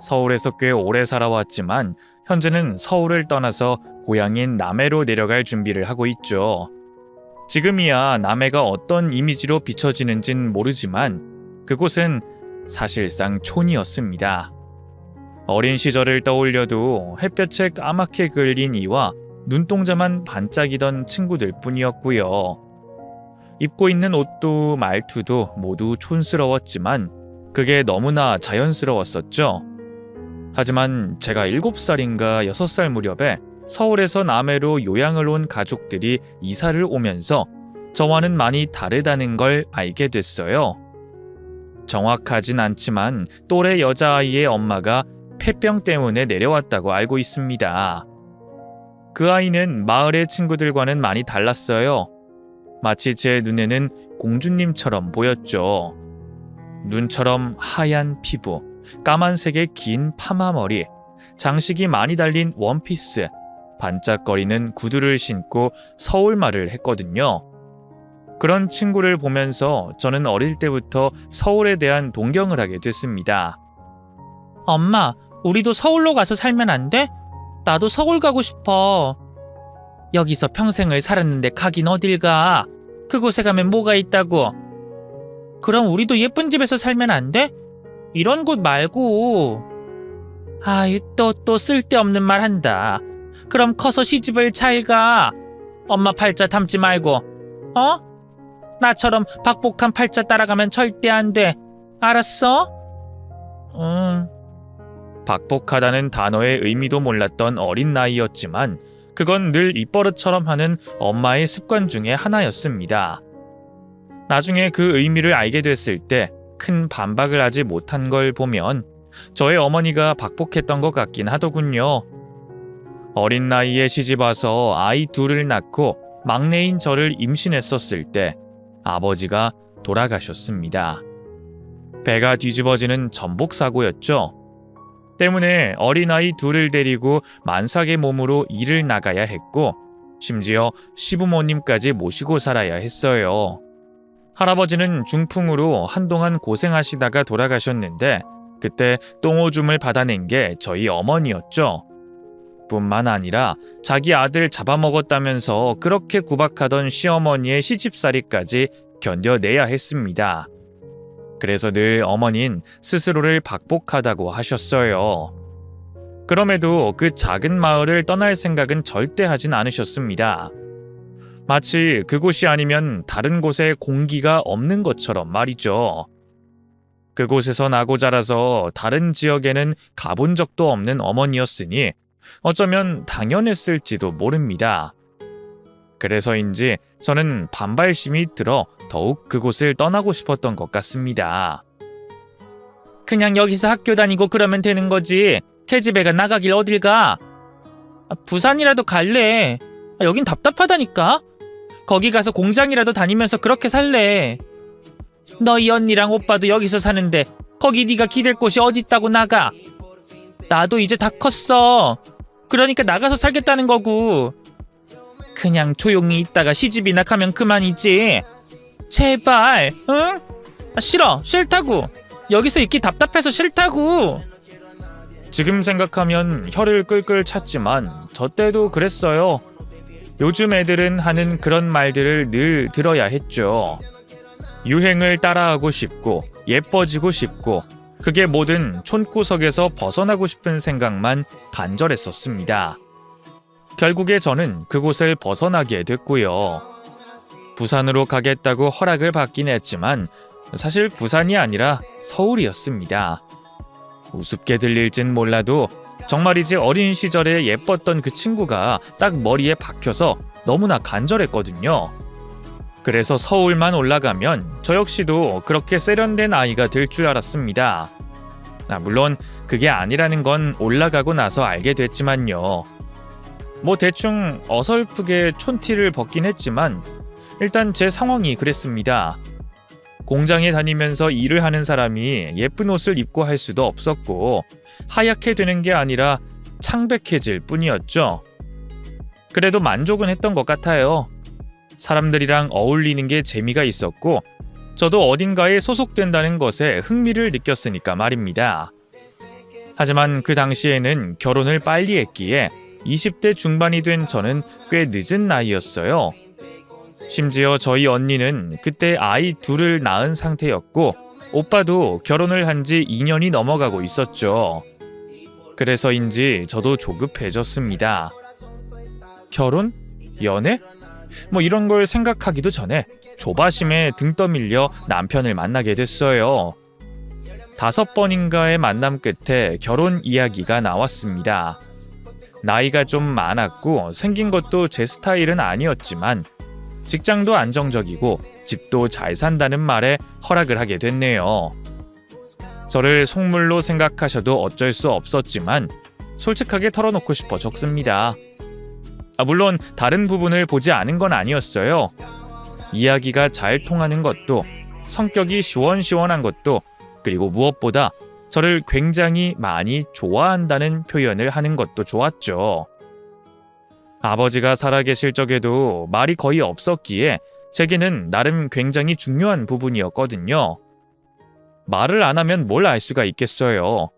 서울에서 꽤 오래 살아왔지만 현재는 서울을 떠나서 고향인 남해로 내려갈 준비를 하고 있죠. 지금이야 남해가 어떤 이미지로 비춰지는진 모르지만 그곳은 사실상 촌이었습니다. 어린 시절을 떠올려도 햇볕에 까맣게 그을린 이와 눈동자만 반짝이던 친구들 뿐이었고요. 입고 있는 옷도 말투도 모두 촌스러웠지만 그게 너무나 자연스러웠었죠. 하지만 제가 7살인가 6살 무렵에 서울에서 남해로 요양을 온 가족들이 이사를 오면서 저와는 많이 다르다는 걸 알게 됐어요. 정확하진 않지만 또래 여자아이의 엄마가 폐병 때문에 내려왔다고 알고 있습니다. 그 아이는 마을의 친구들과는 많이 달랐어요. 마치 제 눈에는 공주님처럼 보였죠. 눈처럼 하얀 피부, 까만색의 긴 파마머리, 장식이 많이 달린 원피스, 반짝거리는 구두를 신고 서울말을 했거든요. 그런 친구를 보면서 저는 어릴 때부터 서울에 대한 동경을 하게 됐습니다. 엄마, 우리도 서울로 가서 살면 안 돼? 나도 서울 가고 싶어. 여기서 평생을 살았는데 가긴 어딜 가? 그곳에 가면 뭐가 있다고? 그럼 우리도 예쁜 집에서 살면 안 돼? 이런 곳 말고. 아이, 또 쓸데없는 말 한다. 그럼 커서 시집을 잘 가. 엄마 팔자 담지 말고. 어? 나처럼 박복한 팔자 따라가면 절대 안 돼. 알았어? 박복하다는 단어의 의미도 몰랐던 어린 나이였지만 그건 늘 입버릇처럼 하는 엄마의 습관 중에 하나였습니다. 나중에 그 의미를 알게 됐을 때 큰 반박을 하지 못한 걸 보면 저의 어머니가 박복했던 것 같긴 하더군요. 어린 나이에 시집와서 아이 둘을 낳고 막내인 저를 임신했었을 때 아버지가 돌아가셨습니다. 배가 뒤집어지는 전복사고였죠. 때문에 어린아이 둘을 데리고 만삭의 몸으로 일을 나가야 했고 심지어 시부모님까지 모시고 살아야 했어요. 할아버지는 중풍으로 한동안 고생하시다가 돌아가셨는데 그때 똥오줌을 받아낸 게 저희 어머니였죠. 뿐만 아니라 자기 아들 잡아먹었다면서 그렇게 구박하던 시어머니의 시집살이까지 견뎌내야 했습니다. 그래서 늘 어머닌 스스로를 박복하다고 하셨어요. 그럼에도 그 작은 마을을 떠날 생각은 절대 하진 않으셨습니다. 마치 그곳이 아니면 다른 곳에 공기가 없는 것처럼 말이죠. 그곳에서 나고 자라서 다른 지역에는 가본 적도 없는 어머니였으니 어쩌면 당연했을지도 모릅니다. 그래서인지 저는 반발심이 들어 더욱 그곳을 떠나고 싶었던 것 같습니다. 그냥 여기서 학교 다니고 그러면 되는 거지. 계집애가 나가길 어딜 가? 부산이라도 갈래. 여긴 답답하다니까. 거기 가서 공장이라도 다니면서 그렇게 살래. 너희 언니랑 오빠도 여기서 사는데 거기 네가 기댈 곳이 어디 있다고 나가. 나도 이제 다 컸어. 그러니까 나가서 살겠다는 거고. 그냥 조용히 있다가 시집이나 가면 그만이지. 제발, 응? 싫어, 싫다고. 여기서 있기 답답해서 싫다고. 지금 생각하면 혀를 끌끌 찼지만 저 때도 그랬어요. 요즘 애들은 하는 그런 말들을 늘 들어야 했죠. 유행을 따라하고 싶고 예뻐지고 싶고 그게 모든 촌구석에서 벗어나고 싶은 생각만 간절했었습니다. 결국에 저는 그곳을 벗어나게 됐고요. 부산으로 가겠다고 허락을 받긴 했지만 사실 부산이 아니라 서울이었습니다. 우습게 들릴진 몰라도 정말이지 어린 시절에 예뻤던 그 친구가 딱 머리에 박혀서 너무나 간절했거든요. 그래서 서울만 올라가면 저 역시도 그렇게 세련된 아이가 될 줄 알았습니다. 물론 그게 아니라는 건 올라가고 나서 알게 됐지만요. 뭐 대충 어설프게 촌티를 벗긴 했지만 일단 제 상황이 그랬습니다. 공장에 다니면서 일을 하는 사람이 예쁜 옷을 입고 할 수도 없었고 하얗게 되는 게 아니라 창백해질 뿐이었죠. 그래도 만족은 했던 것 같아요. 사람들이랑 어울리는 게 재미가 있었고 저도 어딘가에 소속된다는 것에 흥미를 느꼈으니까 말입니다. 하지만 그 당시에는 결혼을 빨리 했기에 20대 중반이 된 저는 꽤 늦은 나이였어요. 심지어 저희 언니는 그때 아이 둘을 낳은 상태였고 오빠도 결혼을 한 지 2년이 넘어가고 있었죠. 그래서인지 저도 조급해졌습니다. 결혼? 연애? 뭐 이런 걸 생각하기도 전에 조바심에 등 떠밀려 남편을 만나게 됐어요. 5번인가의 만남 끝에 결혼 이야기가 나왔습니다. 나이가 좀 많았고 생긴 것도 제 스타일은 아니었지만 직장도 안정적이고 집도 잘 산다는 말에 허락을 하게 됐네요. 저를 속물로 생각하셔도 어쩔 수 없었지만 솔직하게 털어놓고 싶어 적습니다. 물론 다른 부분을 보지 않은 건 아니었어요. 이야기가 잘 통하는 것도, 성격이 시원시원한 것도, 그리고 무엇보다 저를 굉장히 많이 좋아한다는 표현을 하는 것도 좋았죠. 아버지가 살아계실 적에도 말이 거의 없었기에 제게는 나름 굉장히 중요한 부분이었거든요. 말을 안 하면 뭘 알 수가 있겠어요.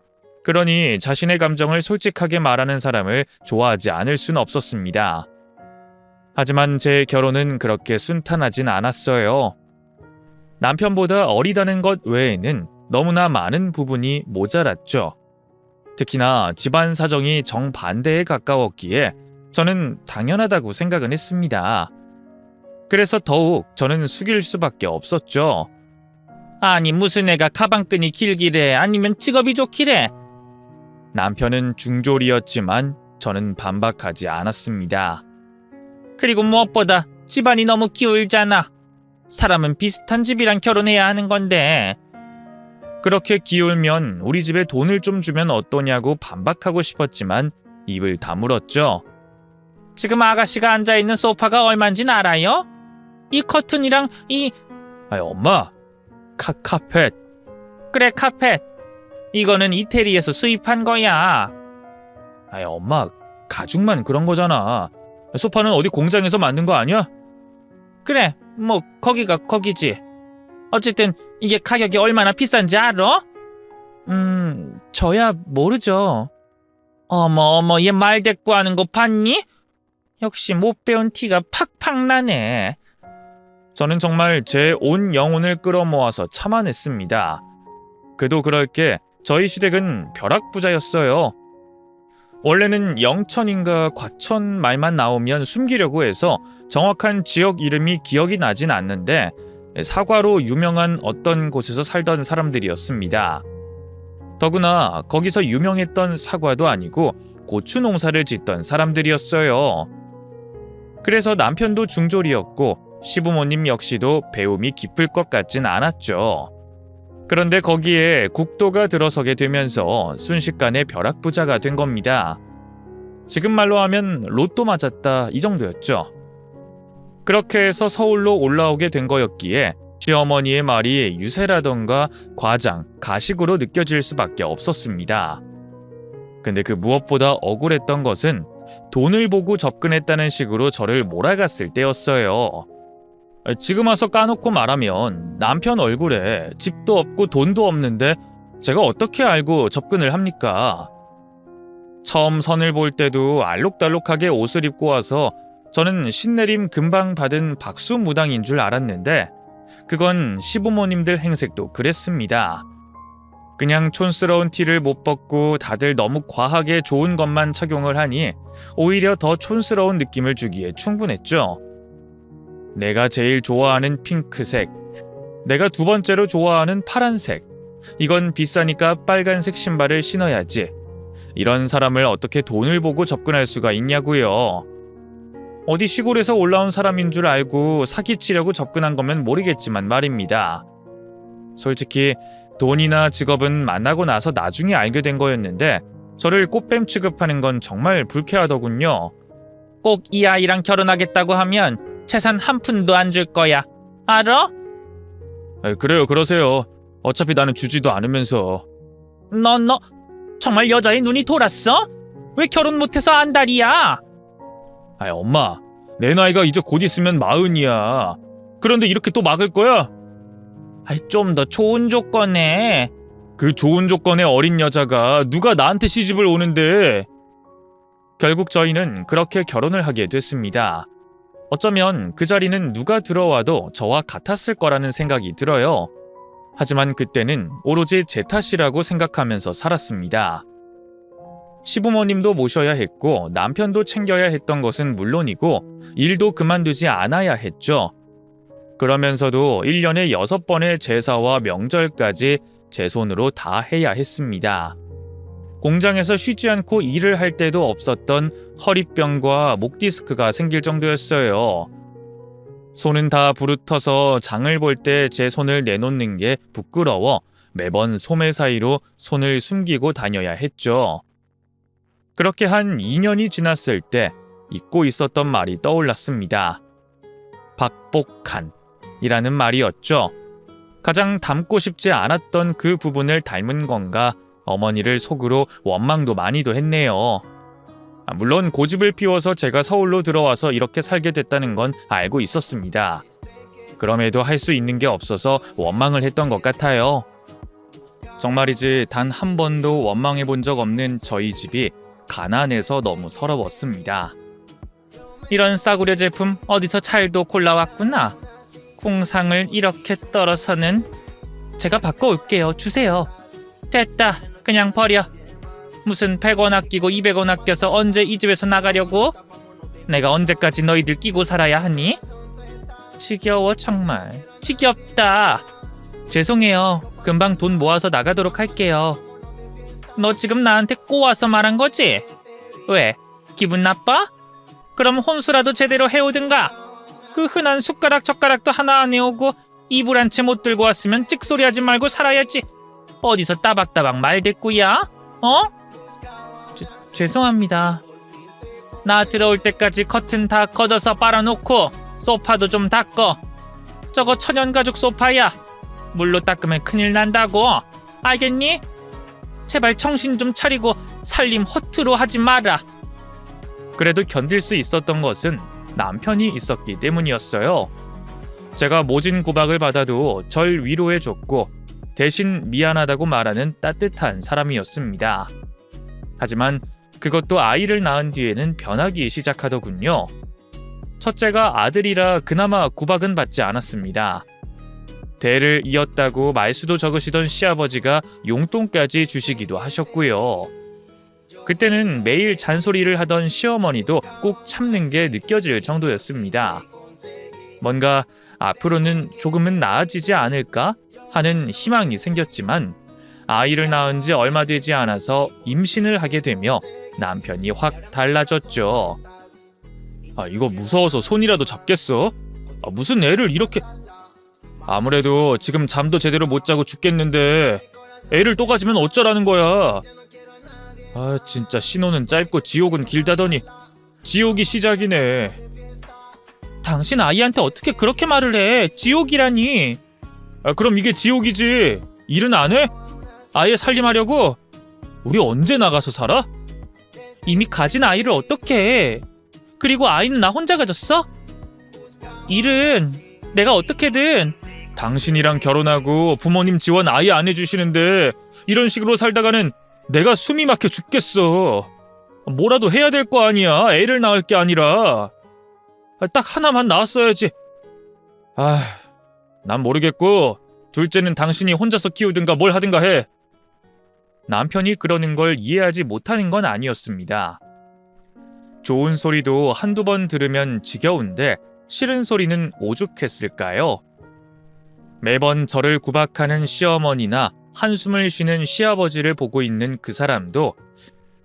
그러니 자신의 감정을 솔직하게 말하는 사람을 좋아하지 않을 순 없었습니다. 하지만 제 결혼은 그렇게 순탄하진 않았어요. 남편보다 어리다는 것 외에는 너무나 많은 부분이 모자랐죠. 특히나 집안 사정이 정반대에 가까웠기에 저는 당연하다고 생각은 했습니다. 그래서 더욱 저는 숙일 수밖에 없었죠. 아니 무슨 애가 가방끈이 길기래 아니면 직업이 좋기래. 남편은 중졸이었지만 저는 반박하지 않았습니다. 그리고 무엇보다 집안이 너무 기울잖아. 사람은 비슷한 집이랑 결혼해야 하는 건데. 그렇게 기울면 우리 집에 돈을 좀 주면 어떠냐고 반박하고 싶었지만 입을 다물었죠. 지금 아가씨가 앉아있는 소파가 얼마인지는 알아요? 이 커튼이랑 이... 엄마! 카펫! 그래 카펫. 이거는 이태리에서 수입한 거야. 엄마, 가죽만 그런 거잖아. 소파는 어디 공장에서 만든 거 아니야? 그래 뭐 거기가 거기지. 어쨌든 이게 가격이 얼마나 비싼지 알아? 저야 모르죠. 어머 얘 말대꾸하는 거 봤니? 역시 못 배운 티가 팍팍 나네. 저는 정말 제 온 영혼을 끌어모아서 참아냈습니다. 그도 그럴 게 저희 시댁은 벼락부자였어요. 원래는 영천인가 과천 말만 나오면 숨기려고 해서 정확한 지역 이름이 기억이 나진 않는데 사과로 유명한 어떤 곳에서 살던 사람들이었습니다. 더구나 거기서 유명했던 사과도 아니고 고추 농사를 짓던 사람들이었어요. 그래서 남편도 중졸이었고 시부모님 역시도 배움이 깊을 것 같진 않았죠. 그런데 거기에 국도가 들어서게 되면서 순식간에 벼락부자가 된 겁니다. 지금 말로 하면 로또 맞았다 이 정도였죠. 그렇게 해서 서울로 올라오게 된 거였기에 시어머니의 말이 유세라던가 과장, 가식으로 느껴질 수밖에 없었습니다. 근데 그 무엇보다 억울했던 것은 돈을 보고 접근했다는 식으로 저를 몰아갔을 때였어요. 지금 와서 까놓고 말하면 남편 얼굴에 집도 없고 돈도 없는데 제가 어떻게 알고 접근을 합니까? 처음 선을 볼 때도 알록달록하게 옷을 입고 와서 저는 신내림 금방 받은 박수무당인 줄 알았는데 그건 시부모님들 행색도 그랬습니다. 그냥 촌스러운 티를 못 벗고 다들 너무 과하게 좋은 것만 착용을 하니 오히려 더 촌스러운 느낌을 주기에 충분했죠. 내가 제일 좋아하는 핑크색, 내가 두 번째로 좋아하는 파란색, 이건 비싸니까 빨간색 신발을 신어야지. 이런 사람을 어떻게 돈을 보고 접근할 수가 있냐고요. 어디 시골에서 올라온 사람인 줄 알고 사기치려고 접근한 거면 모르겠지만 말입니다. 솔직히 돈이나 직업은 만나고 나서 나중에 알게 된 거였는데 저를 꽃뱀 취급하는 건 정말 불쾌하더군요. 꼭 이 아이랑 결혼하겠다고 하면 재산 한 푼도 안 줄 거야. 알아? 그래요, 그러세요. 어차피 나는 주지도 않으면서. 너 정말 여자의 눈이 돌았어? 왜 결혼 못해서 안달이야? 엄마, 내 나이가 이제 곧 있으면 40이야. 그런데 이렇게 또 막을 거야? 좀 더 좋은 조건에. 그 좋은 조건의 어린 여자가 누가 나한테 시집을 오는데. 결국 저희는 그렇게 결혼을 하게 됐습니다. 어쩌면 그 자리는 누가 들어와도 저와 같았을 거라는 생각이 들어요. 하지만 그때는 오로지 제 탓이라고 생각하면서 살았습니다. 시부모님도 모셔야 했고 남편도 챙겨야 했던 것은 물론이고 일도 그만두지 않아야 했죠. 그러면서도 1년에 6번의 제사와 명절까지 제 손으로 다 해야 했습니다. 공장에서 쉬지 않고 일을 할 때도 없었던 허리병과 목 디스크가 생길 정도였어요. 손은 다 부르터서 장을 볼 때 제 손을 내놓는 게 부끄러워 매번 소매 사이로 손을 숨기고 다녀야 했죠. 그렇게 한 2년이 지났을 때 잊고 있었던 말이 떠올랐습니다. 박복한이라는 말이었죠. 가장 닮고 싶지 않았던 그 부분을 닮은 건가 어머니를 속으로 원망도 많이도 했네요. 물론 고집을 피워서 제가 서울로 들어와서 이렇게 살게 됐다는 건 알고 있었습니다. 그럼에도 할 수 있는 게 없어서 원망을 했던 것 같아요. 정말이지 단 한 번도 원망해 본 적 없는 저희 집이 가난해서 너무 서러웠습니다. 이런 싸구려 제품 어디서 잘도 골라왔구나. 궁상을 이렇게 떨어서는. 제가 바꿔올게요. 주세요. 됐다. 그냥 버려. 무슨 100원 아끼고 200원 아껴서 언제 이 집에서 나가려고? 내가 언제까지 너희들 끼고 살아야 하니? 지겨워 정말. 지겹다. 죄송해요. 금방 돈 모아서 나가도록 할게요. 너 지금 나한테 꼬아서 말한 거지? 왜? 기분 나빠? 그럼 혼수라도 제대로 해오든가. 그 흔한 숟가락 젓가락도 하나 안 해오고 이불 한 채 못 들고 왔으면 찍소리하지 말고 살아야지. 어디서 따박따박 말대꾸야? 어? 죄송합니다. 나 들어올 때까지 커튼 다 걷어서 빨아놓고 소파도 좀 닦어. 저거 천연가죽 소파야. 물로 닦으면 큰일 난다고. 알겠니? 제발 정신 좀 차리고 살림 허투루 하지 마라. 그래도 견딜 수 있었던 것은 남편이 있었기 때문이었어요. 제가 모진 구박을 받아도 절 위로해줬고 대신 미안하다고 말하는 따뜻한 사람이었습니다. 하지만 그것도 아이를 낳은 뒤에는 변하기 시작하더군요. 첫째가 아들이라 그나마 구박은 받지 않았습니다. 대를 이었다고 말수도 적으시던 시아버지가 용돈까지 주시기도 하셨고요. 그때는 매일 잔소리를 하던 시어머니도 꼭 참는 게 느껴질 정도였습니다. 뭔가 앞으로는 조금은 나아지지 않을까 하는 희망이 생겼지만 아이를 낳은 지 얼마 되지 않아서 임신을 하게 되며 남편이 확 달라졌죠. 이거 무서워서 손이라도 잡겠어? 무슨 애를 이렇게... 아무래도 지금 잠도 제대로 못 자고 죽겠는데 애를 또 가지면 어쩌라는 거야. 진짜 신혼은 짧고 지옥은 길다더니 지옥이 시작이네. 당신 아이한테 어떻게 그렇게 말을 해? 지옥이라니. 그럼 이게 지옥이지. 일은 안 해? 아예 살림하려고? 우리 언제 나가서 살아? 이미 가진 아이를 어떻게 해? 그리고 아이는 나 혼자 가졌어? 일은 내가 어떻게든... 당신이랑 결혼하고 부모님 지원 아예 안 해주시는데 이런 식으로 살다가는 내가 숨이 막혀 죽겠어. 뭐라도 해야 될 거 아니야. 애를 낳을 게 아니라. 딱 하나만 낳았어야지. 난 모르겠고 둘째는 당신이 혼자서 키우든가 뭘 하든가 해. 남편이 그러는 걸 이해하지 못하는 건 아니었습니다. 좋은 소리도 한두 번 들으면 지겨운데 싫은 소리는 오죽했을까요? 매번 저를 구박하는 시어머니나 한숨을 쉬는 시아버지를 보고 있는 그 사람도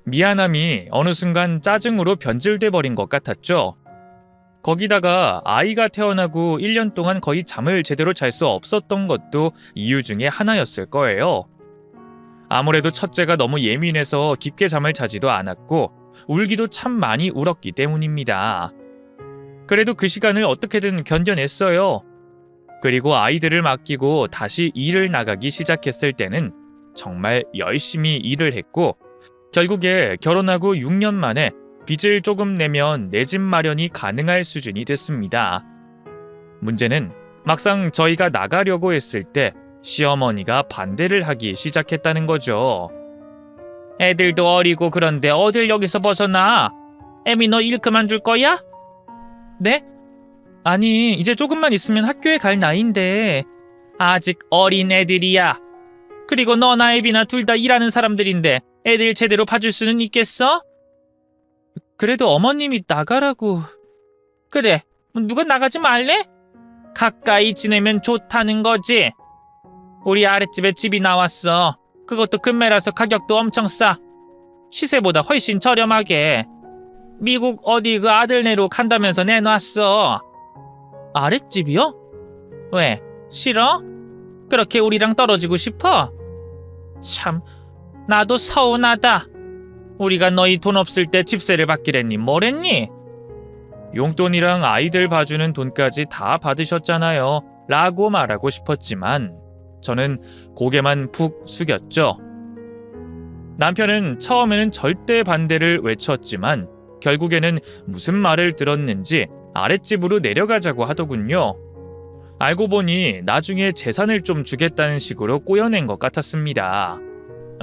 미안함이 어느 순간 짜증으로 변질돼 버린 것 같았죠. 거기다가 아이가 태어나고 1년 동안 거의 잠을 제대로 잘 수 없었던 것도 이유 중에 하나였을 거예요. 아무래도 첫째가 너무 예민해서 깊게 잠을 자지도 않았고 울기도 참 많이 울었기 때문입니다. 그래도 그 시간을 어떻게든 견뎌냈어요. 그리고 아이들을 맡기고 다시 일을 나가기 시작했을 때는 정말 열심히 일을 했고 결국에 결혼하고 6년 만에 빚을 조금 내면 내 집 마련이 가능할 수준이 됐습니다. 문제는 막상 저희가 나가려고 했을 때 시어머니가 반대를 하기 시작했다는 거죠. 애들도 어리고 그런데 어딜 여기서 벗어나? 애미 너 일 그만둘 거야? 네? 아니, 이제 조금만 있으면 학교에 갈 나이인데. 아직 어린 애들이야. 그리고 너나 애비나 둘 다 일하는 사람들인데 애들 제대로 봐줄 수는 있겠어? 그래도 어머님이 나가라고. 그래, 누가 나가지 말래? 가까이 지내면 좋다는 거지. 우리 아랫집에 집이 나왔어. 그것도 금매라서 가격도 엄청 싸. 시세보다 훨씬 저렴하게. 미국 어디 그 아들네로 간다면서 내놨어. 아랫집이요? 왜? 싫어? 그렇게 우리랑 떨어지고 싶어? 참, 나도 서운하다. 우리가 너희 돈 없을 때 집세를 받기랬니 뭐랬니? 용돈이랑 아이들 봐주는 돈까지 다 받으셨잖아요. 라고 말하고 싶었지만 저는 고개만 푹 숙였죠. 남편은 처음에는 절대 반대를 외쳤지만 결국에는 무슨 말을 들었는지 아랫집으로 내려가자고 하더군요. 알고 보니 나중에 재산을 좀 주겠다는 식으로 꼬여낸 것 같았습니다.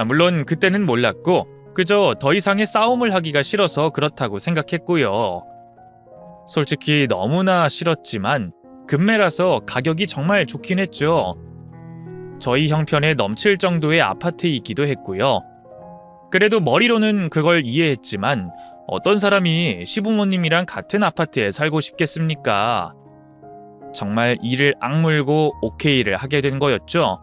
물론 그때는 몰랐고 그저 더 이상의 싸움을 하기가 싫어서 그렇다고 생각했고요. 솔직히 너무나 싫었지만 금매라서 가격이 정말 좋긴 했죠. 저희 형편에 넘칠 정도의 아파트이기도 했고요. 그래도 머리로는 그걸 이해했지만 어떤 사람이 시부모님이랑 같은 아파트에 살고 싶겠습니까? 정말 이를 악물고 오케이를 하게 된 거였죠.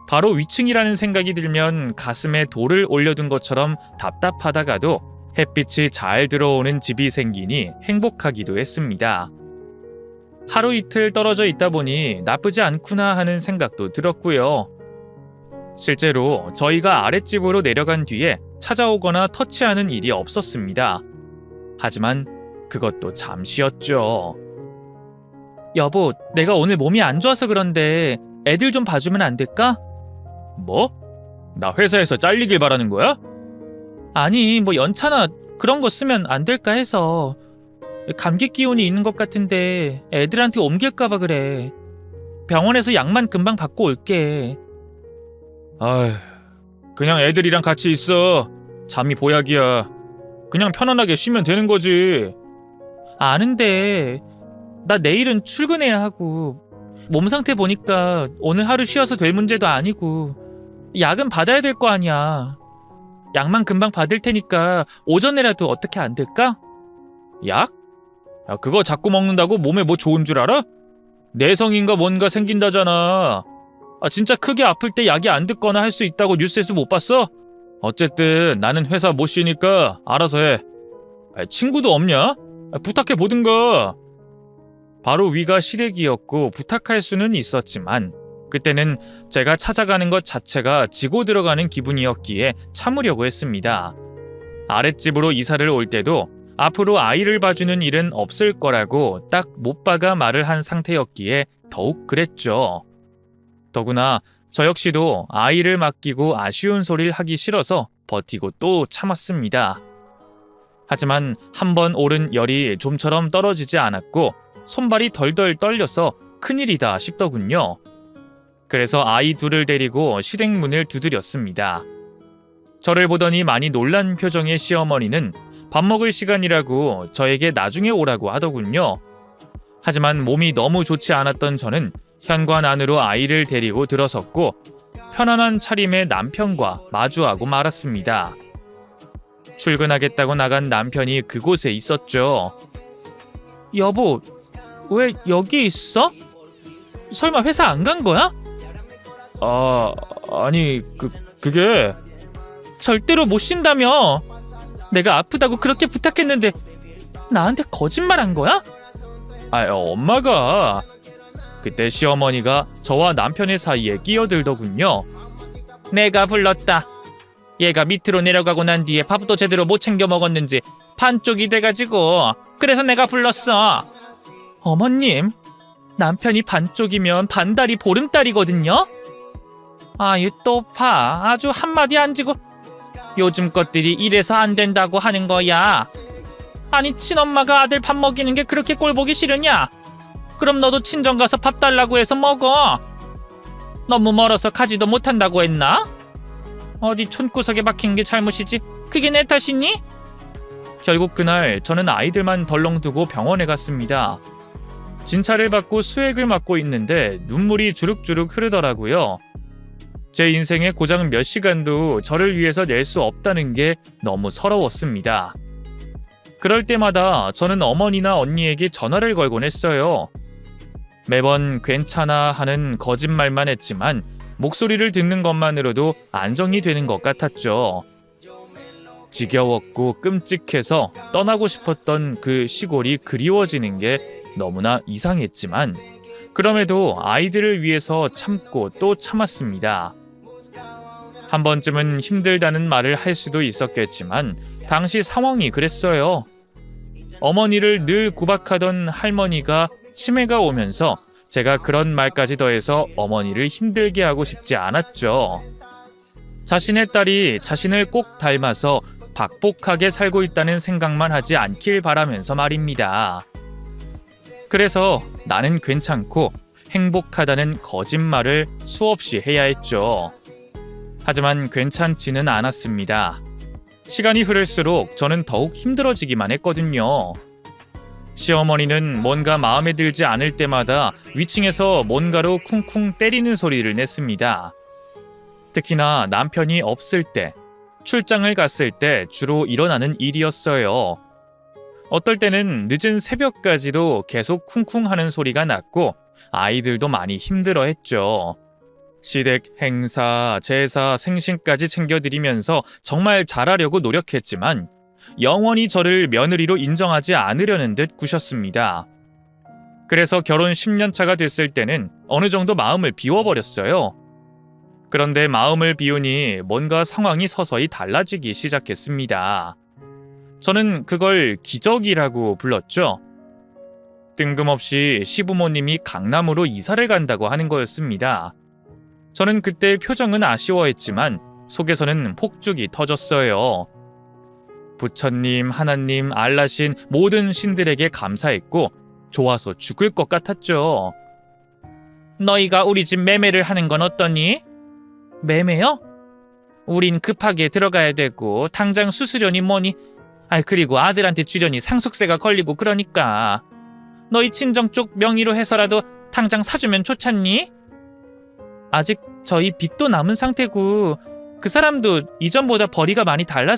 바로 위층이라는 생각이 들면 가슴에 돌을 올려둔 것처럼 답답하다가도 햇빛이 잘 들어오는 집이 생기니 행복하기도 했습니다. 하루 이틀 떨어져 있다 보니 나쁘지 않구나 하는 생각도 들었고요. 실제로 저희가 아랫집으로 내려간 뒤에 찾아오거나 터치하는 일이 없었습니다. 하지만 그것도 잠시였죠. 여보, 내가 오늘 몸이 안 좋아서 그런데 애들 좀 봐주면 안 될까? 뭐? 나 회사에서 잘리길 바라는 거야? 아니, 뭐 연차나 그런 거 쓰면 안 될까 해서. 감기 기운이 있는 것 같은데 애들한테 옮길까 봐 그래. 병원에서 약만 금방 받고 올게. 아휴, 그냥 애들이랑 같이 있어. 잠이 보약이야. 그냥 편안하게 쉬면 되는 거지. 아는데 나 내일은 출근해야 하고 몸 상태 보니까 오늘 하루 쉬어서 될 문제도 아니고 약은 받아야 될 거 아니야. 약만 금방 받을 테니까 오전에라도 어떻게 안 될까? 약? 야, 그거 자꾸 먹는다고 몸에 뭐 좋은 줄 알아? 내성인가 뭔가 생긴다잖아. 진짜 크게 아플 때 약이 안 듣거나 할 수 있다고 뉴스에서 못 봤어? 어쨌든 나는 회사 못 쉬니까 알아서 해. 친구도 없냐? 부탁해 보든가. 바로 위가 시댁이었고 부탁할 수는 있었지만 그때는 제가 찾아가는 것 자체가 지고 들어가는 기분이었기에 참으려고 했습니다. 아랫집으로 이사를 올 때도 앞으로 아이를 봐주는 일은 없을 거라고 딱 못 박아 말을 한 상태였기에 더욱 그랬죠. 더구나 저 역시도 아이를 맡기고 아쉬운 소리를 하기 싫어서 버티고 또 참았습니다. 하지만 한번 오른 열이 좀처럼 떨어지지 않았고 손발이 덜덜 떨려서 큰일이다 싶더군요. 그래서 아이 둘을 데리고 시댁 문을 두드렸습니다. 저를 보더니 많이 놀란 표정의 시어머니는 밥 먹을 시간이라고 저에게 나중에 오라고 하더군요. 하지만 몸이 너무 좋지 않았던 저는 현관 안으로 아이를 데리고 들어섰고 편안한 차림의 남편과 마주하고 말았습니다. 출근하겠다고 나간 남편이 그곳에 있었죠. 여보, 왜 여기 있어? 설마 회사 안 간 거야? 아니 그게 절대로 못 쉰다며. 내가 아프다고 그렇게 부탁했는데 나한테 거짓말한 거야? 엄마가. 그때 시어머니가 저와 남편의 사이에 끼어들더군요. 내가 불렀다. 얘가 밑으로 내려가고 난 뒤에 밥도 제대로 못 챙겨 먹었는지 반쪽이 돼가지고 그래서 내가 불렀어. 어머님, 남편이 반쪽이면 반달이 보름달이거든요. 아유 또 봐. 아주 한마디 안 지고 요즘 것들이 이래서 안 된다고 하는 거야. 아니 친엄마가 아들 밥 먹이는 게 그렇게 꼴보기 싫으냐? 그럼 너도 친정 가서 밥 달라고 해서 먹어. 너무 멀어서 가지도 못한다고 했나? 어디 촌구석에 박힌 게 잘못이지? 그게 내 탓이니? 결국 그날 저는 아이들만 덜렁 두고 병원에 갔습니다. 진찰을 받고 수액을 맞고 있는데 눈물이 주룩주룩 흐르더라고요. 제 인생의 고작 몇 시간도 저를 위해서 낼 수 없다는 게 너무 서러웠습니다. 그럴 때마다 저는 어머니나 언니에게 전화를 걸곤 했어요. 매번 괜찮아 하는 거짓말만 했지만 목소리를 듣는 것만으로도 안정이 되는 것 같았죠. 지겨웠고 끔찍해서 떠나고 싶었던 그 시골이 그리워지는 게 너무나 이상했지만 그럼에도 아이들을 위해서 참고 또 참았습니다. 한 번쯤은 힘들다는 말을 할 수도 있었겠지만 당시 상황이 그랬어요. 어머니를 늘 구박하던 할머니가 치매가 오면서 제가 그런 말까지 더해서 어머니를 힘들게 하고 싶지 않았죠. 자신의 딸이 자신을 꼭 닮아서 박복하게 살고 있다는 생각만 하지 않길 바라면서 말입니다. 그래서 나는 괜찮고 행복하다는 거짓말을 수없이 해야 했죠. 하지만 괜찮지는 않았습니다. 시간이 흐를수록 저는 더욱 힘들어지기만 했거든요. 시어머니는 뭔가 마음에 들지 않을 때마다 위층에서 뭔가로 쿵쿵 때리는 소리를 냈습니다. 특히나 남편이 없을 때, 출장을 갔을 때 주로 일어나는 일이었어요. 어떨 때는 늦은 새벽까지도 계속 쿵쿵하는 소리가 났고 아이들도 많이 힘들어했죠. 시댁, 행사, 제사, 생신까지 챙겨드리면서 정말 잘하려고 노력했지만 영원히 저를 며느리로 인정하지 않으려는 듯 구셨습니다. 그래서 결혼 10년 차가 됐을 때는 어느 정도 마음을 비워버렸어요. 그런데 마음을 비우니 뭔가 상황이 서서히 달라지기 시작했습니다. 저는 그걸 기적이라고 불렀죠. 뜬금없이 시부모님이 강남으로 이사를 간다고 하는 거였습니다. 저는 그때 표정은 아쉬워했지만 속에서는 폭죽이 터졌어요. 부처님, 하나님, 알라신 모든 신들에게 감사했고 좋아서 죽을 것 같았죠. 너희가 우리 집 매매를 하는 건 어떠니? 매매요? 우린 급하게 들어가야 되고 당장 수수료니 뭐니. 그리고 아들한테 주려니 상속세가 걸리고 그러니까. 너희 친정 쪽 명의로 해서라도 당장 사주면 좋잖니? 아직 저희 빚도 남은 상태고 그 사람도 이전보다 벌이가 많이 달라서